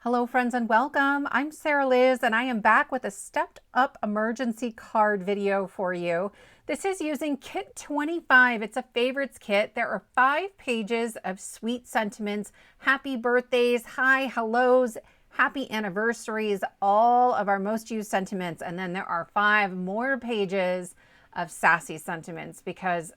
Hello friends and welcome. I'm Sarah Liz and I am back with a stepped up emergency card video for you. This is using kit 25. It's a favorites kit. There are 5 pages of sweet sentiments, happy birthdays, hi, hellos, happy anniversaries, all of our most used sentiments. And then there are 5 more pages of sassy sentiments because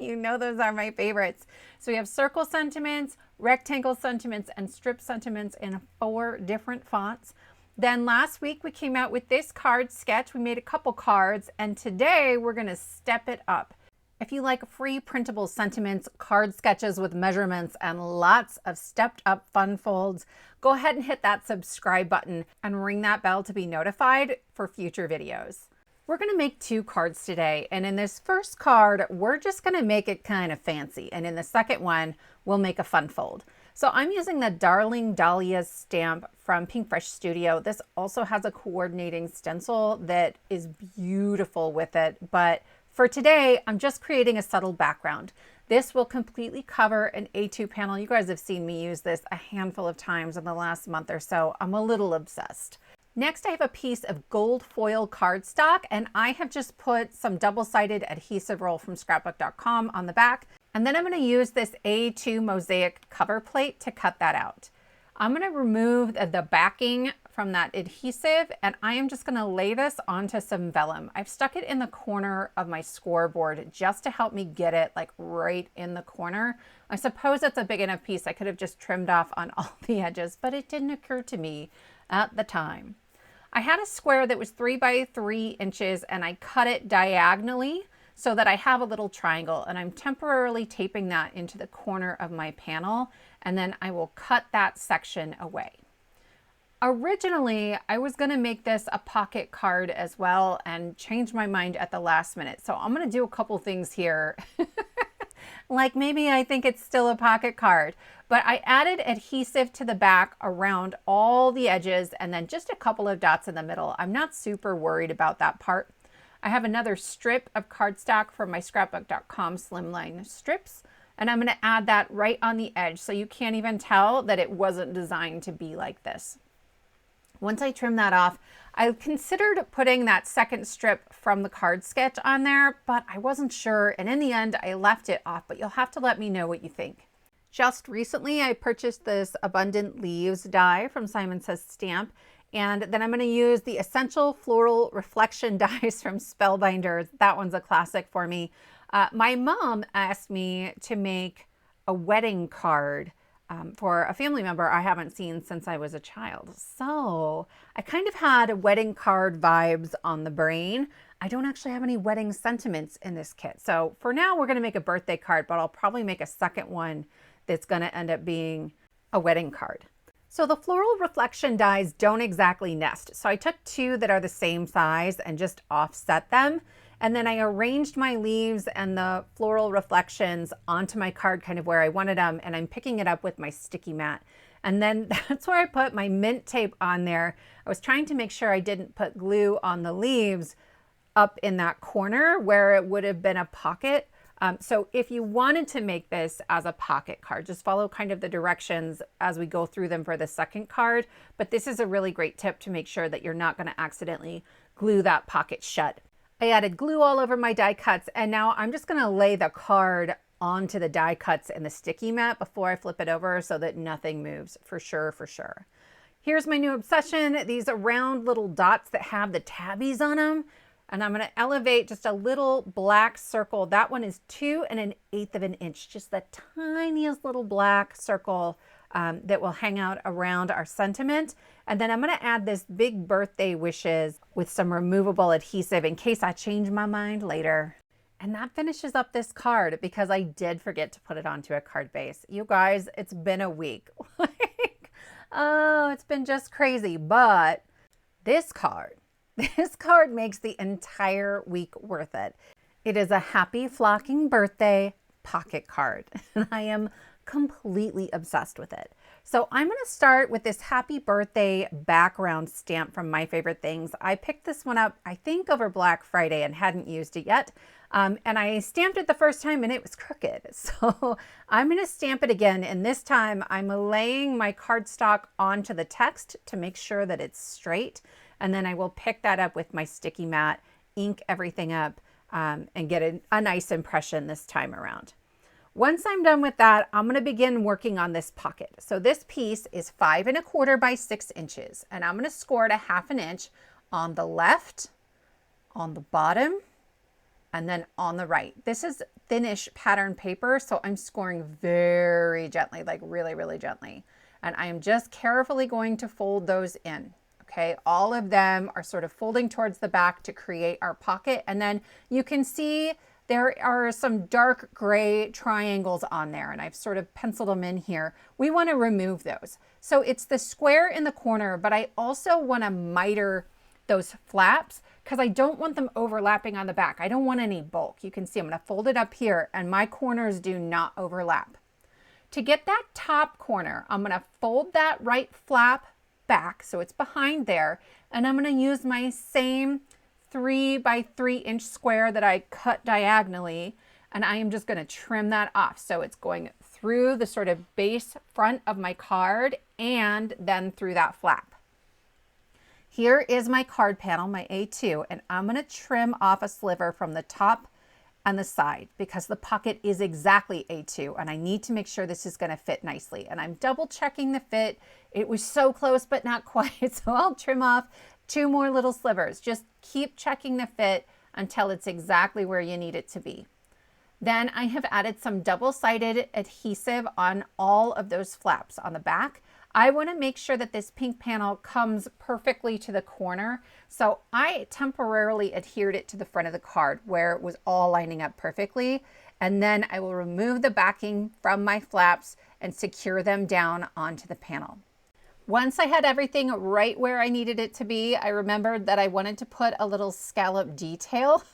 you know those are my favorites. So we have circle sentiments, rectangle sentiments, and strip sentiments in 4 different fonts. Then last week we came out with this card sketch. We made a couple cards, and today we're going to step it up. If you like free printable sentiments, card sketches with measurements, and lots of stepped up fun folds, go ahead and hit that subscribe button and ring that bell to be notified for future videos. We're going to make 2 cards today, and in this first card, we're just going to make it kind of fancy, and in the second one, we'll make a fun fold. So I'm using the Darling Dahlia stamp from Pink Fresh Studio. This also has a coordinating stencil that is beautiful with it, but for today, I'm just creating a subtle background. This will completely cover an A2 panel. You guys have seen me use this a handful of times in the last month or so. I'm a little obsessed. Next, I have a piece of gold foil cardstock, and I have just put some double-sided adhesive roll from scrapbook.com on the back. And then I'm going to use this A2 Mosaic cover plate to cut that out. I'm going to remove the backing from that adhesive, and I am just going to lay this onto some vellum. I've stuck it in the corner of my scoreboard just to help me get it like right in the corner. I suppose it's a big enough piece. I could have just trimmed off on all the edges, but it didn't occur to me at the time. I had a square that was 3 by 3 inches and I cut it diagonally so that I have a little triangle, and I'm temporarily taping that into the corner of my panel, and then I will cut that section away. Originally, I was going to make this a pocket card as well and change my mind at the last minute. So I'm going to do a couple things here. Like maybe I think it's still a pocket card, but I added adhesive to the back around all the edges and then just a couple of dots in the middle. I'm not super worried about that part. I have another strip of cardstock from my scrapbook.com Slimline strips, and I'm going to add that right on the edge so you can't even tell that it wasn't designed to be like this. Once I trim that off, I considered putting that second strip from the card sketch on there, but I wasn't sure, and in the end I left it off, but you'll have to let me know what you think. Just recently I purchased this Abundant Leaves die from Simon Says Stamp, and then I'm going to use the Essential Floral Reflection dies from Spellbinders. That one's a classic for me. My mom asked me to make a wedding card for a family member I haven't seen since I was a child. So I kind of had wedding card vibes on the brain. I don't actually have any wedding sentiments in this kit. So for now, we're going to make a birthday card, but I'll probably make a second one that's going to end up being a wedding card. So the floral reflection dies don't exactly nest. So I took 2 that are the same size and just offset them. And then I arranged my leaves and the floral reflections onto my card kind of where I wanted them, and I'm picking it up with my sticky mat. And then that's where I put my mint tape on there. I was trying to make sure I didn't put glue on the leaves up in that corner where it would have been a pocket. So if you wanted to make this as a pocket card, just follow kind of the directions as we go through them for the second card. But this is a really great tip to make sure that you're not going to accidentally glue that pocket shut. I added glue all over my die cuts, and now I'm just going to lay the card onto the die cuts in the sticky mat before I flip it over so that nothing moves, for sure, for sure. Here's my new obsession, these round little dots that have the tabbies on them, and I'm going to elevate just a little black circle. That one is 2 1/8 of an inch, just the tiniest little black circle that will hang out around our sentiment. And then I'm going to add this big birthday wishes with some removable adhesive in case I change my mind later. And that finishes up this card because I did forget to put it onto a card base. You guys, it's been a week. Oh, it's been just crazy. But this card makes the entire week worth it. It is a happy flocking birthday pocket card, and I am completely obsessed with it. So I'm going to start with this happy birthday background stamp from My Favorite Things. I picked this one up, I think, over Black Friday and hadn't used it yet. And I stamped it the first time and it was crooked. So I'm going to stamp it again. And this time I'm laying my cardstock onto the text to make sure that it's straight. And then I will pick that up with my sticky mat, ink everything up, and get a nice impression this time around. Once I'm done with that, I'm going to begin working on this pocket. So this piece is 5 1/4 by 6 inches, and I'm going to score it 1/2 inch on the left, on the bottom, and then on the right. This is thinnish pattern paper, so I'm scoring very gently, like really, really gently. And I am just carefully going to fold those in. Okay, all of them are sort of folding towards the back to create our pocket. And then you can see there are some dark gray triangles on there, and I've sort of penciled them in here. We want to remove those. So it's the square in the corner, but I also want to miter those flaps because I don't want them overlapping on the back. I don't want any bulk. You can see I'm going to fold it up here and my corners do not overlap. To get that top corner, I'm going to fold that right flap back so it's behind there, and I'm going to use my same 3 by 3 inch square that I cut diagonally, and I am just going to trim that off. So it's going through the sort of base front of my card and then through that flap. Here is my card panel, my A2, and I'm going to trim off a sliver from the top and the side because the pocket is exactly A2 and I need to make sure this is going to fit nicely. And I'm double checking the fit. It was so close, but not quite. So I'll trim off 2 more little slivers. Just keep checking the fit until it's exactly where you need it to be. Then I have added some double-sided adhesive on all of those flaps on the back. I want to make sure that this pink panel comes perfectly to the corner. So I temporarily adhered it to the front of the card where it was all lining up perfectly. And then I will remove the backing from my flaps and secure them down onto the panel. Once I had everything right where I needed it to be, I remembered that I wanted to put a little scallop detail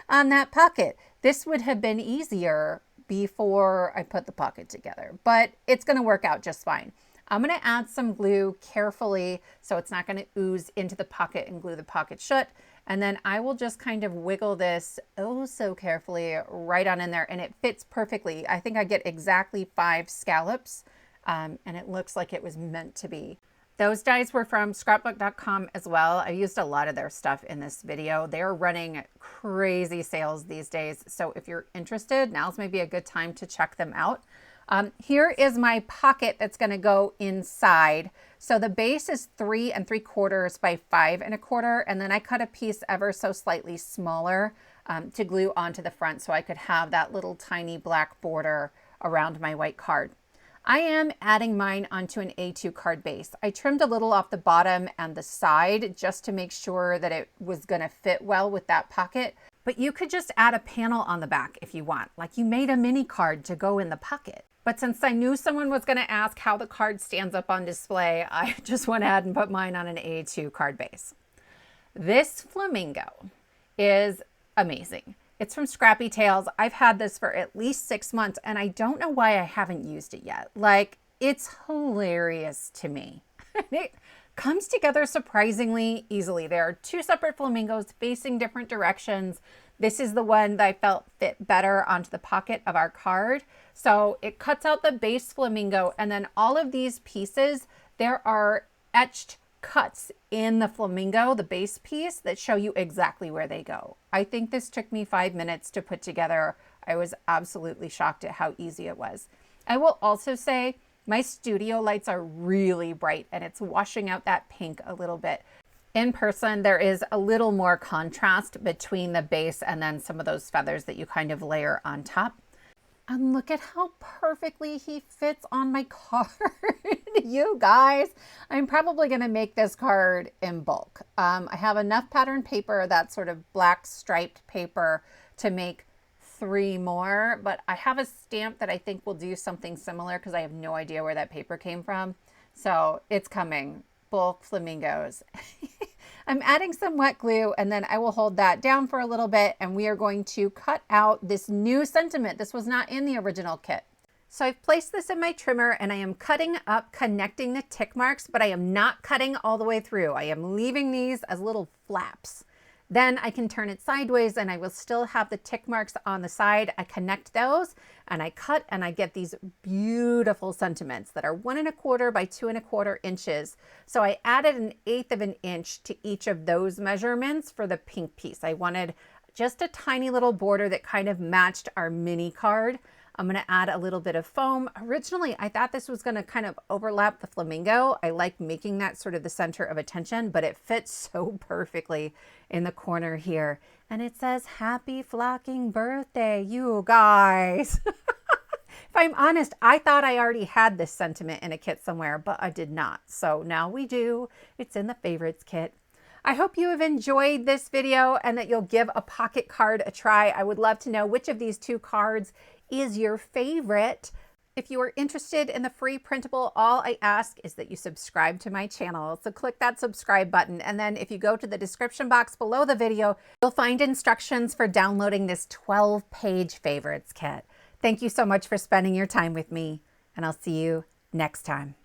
on that pocket. This would have been easier before I put the pocket together, but it's going to work out just fine. I'm going to add some glue carefully so it's not going to ooze into the pocket and glue the pocket shut. And then I will just kind of wiggle this oh so carefully right on in there, and it fits perfectly. I think I get exactly 5 scallops. And it looks like it was meant to be. Those dies were from scrapbook.com as well. I used a lot of their stuff in this video. They're running crazy sales these days. So if you're interested, now's maybe a good time to check them out. Here is my pocket that's going to go inside. So the base is 3 3/4 by 5 1/4. And then I cut a piece ever so slightly smaller to glue onto the front so I could have that little tiny black border around my white card. I am adding mine onto an A2 card base. I trimmed a little off the bottom and the side just to make sure that it was going to fit well with that pocket. But you could just add a panel on the back if you want, like you made a mini card to go in the pocket. But since I knew someone was going to ask how the card stands up on display, I just went ahead and put mine on an A2 card base. This flamingo is amazing. It's from Scrappy Tales. I've had this for at least 6 months and I don't know why I haven't used it yet. Like, it's hilarious to me. It comes together surprisingly easily. There are 2 separate flamingos facing different directions. This is the one that I felt fit better onto the pocket of our card. So it cuts out the base flamingo, and then all of these pieces, there are etched cuts in the flamingo, the base piece, that show you exactly where they go. I think this took me 5 minutes to put together. I was absolutely shocked at how easy it was. I will also say my studio lights are really bright and it's washing out that pink a little bit. In person, there is a little more contrast between the base and then some of those feathers that you kind of layer on top. And look at how perfectly he fits on my card. You guys, I'm probably going to make this card in bulk. I have enough pattern paper, that sort of black striped paper, to make 3 more, but I have a stamp that I think will do something similar because I have no idea where that paper came from. So it's coming. Bulk flamingos. I'm adding some wet glue and then I will hold that down for a little bit and we are going to cut out this new sentiment. This was not in the original kit. So I've placed this in my trimmer and I am cutting up, connecting the tick marks, but I am not cutting all the way through. I am leaving these as little flaps. Then I can turn it sideways and I will still have the tick marks on the side. I connect those and I cut and I get these beautiful sentiments that are 1 1/4 by 2 1/4 inches. So I added 1/8 of an inch to each of those measurements for the pink piece. I wanted just a tiny little border that kind of matched our mini card. I'm going to add a little bit of foam. Originally, I thought this was going to kind of overlap the flamingo. I like making that sort of the center of attention, but it fits so perfectly in the corner here. And it says, happy flocking birthday, you guys. If I'm honest, I thought I already had this sentiment in a kit somewhere, but I did not. So now we do. It's in the favorites kit. I hope you have enjoyed this video and that you'll give a pocket card a try. I would love to know which of these 2 cards is your favorite. If you are interested in the free printable, all I ask is that you subscribe to my channel. So click that subscribe button. And then if you go to the description box below the video, you'll find instructions for downloading this 12-page favorites kit. Thank you so much for spending your time with me, and I'll see you next time.